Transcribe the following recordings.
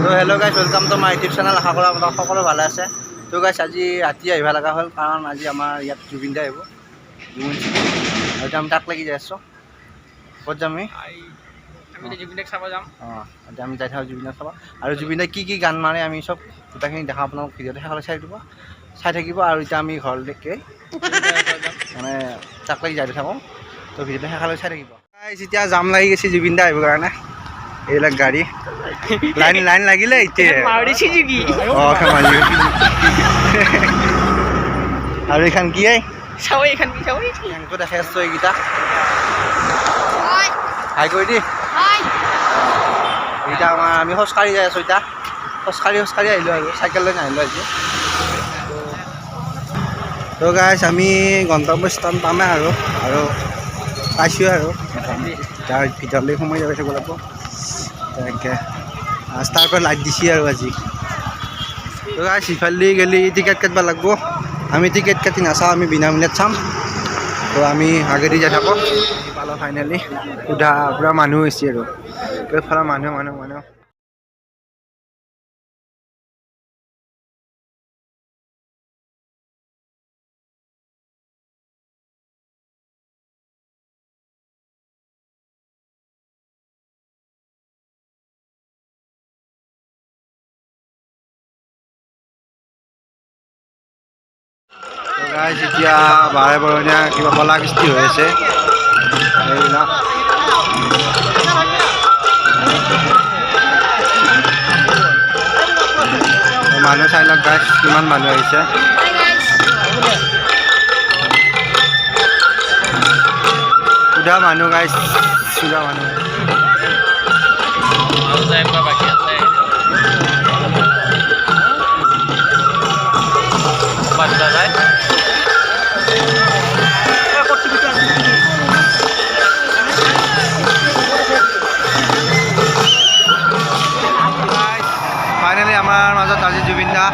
তো hello' guys, welcome to my YouTube channel. আশা কৰোঁ আপোনালোক সকলো ভালে আছে। তো গাইছ, আজি ৰাতি আহিব লগা হ'ল, কাৰণ আজি আমাৰ ইয়াত জুবিন দা আহিব। এতিয়া আমি তাক লাগি যাই আছোঁ। ক'ত যাম আমি? জুবিনদাক চাব যাম। এতিয়া আমি যাই থাকোঁ জুবিনদাক চাব। আৰু জুবিন দাই কি গান মাৰে আমি চব গোটেইখিনি দেখা আপোনালোক ভিডিঅ'তে শেষলৈ চাই থাকিব। আৰু এতিয়া আমি ঘৰলৈকে মানে তাক লাগি যাই থাকোঁ। তো ভিডিঅ'টো শেষলৈ চাই থাকিব। এতিয়া জাম লাগি গৈছে জুবিন দা আহিবৰ কাৰণে। এইবিলাক গাড়ী লাইন লাগিলে এতিয়া আৰু এইখন কি দেখাই আছো এইকেইটা হাই কৰি দি এইকেইটা আমাৰ আমি খোজকাঢ়ি যাই আছোঁ। এতিয়া খোজকাঢ়ি আহিলোঁ আৰু চাইকেল লৈ নাহিলোঁ আজি। তো গাইছ, আমি গন্তব্যস্থান পামেই আৰু পাইছোঁ আৰু তাৰ ভিতৰলৈ সোমাই যাব থাকিব লাগিব। তেনেকৈ ৰাস্তাৰ পৰা লাইট দিছে আৰু আজি। তো গাইছ, ইফালে গেলি টিকেট কাটিব লাগিব। আমি টিকেট কাটি নাচাওঁ, আমি বিনামূলীয়াত চাম। তো আমি আগেদি যাই থাকোঁ। পালোঁ ফাইনেলি। সুধা পূৰা মানুহ হৈছে আৰু এইফালে মানুহ তো গাইছ, এতিয়া বাৰে বৰণীয়া কিবা কলাকৃষ্টি হৈ আছে। এইবিলাক মানুহ চাই লওক গাইছ, কিমান মানুহ আহিছে। সুধা মানুহ গাইছ, সুধা মানুহ। ফাইনেলি আমাৰ মাজত আজি জুবিন দা।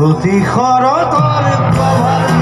প্ৰতি শৰতৰ প্ৰভাত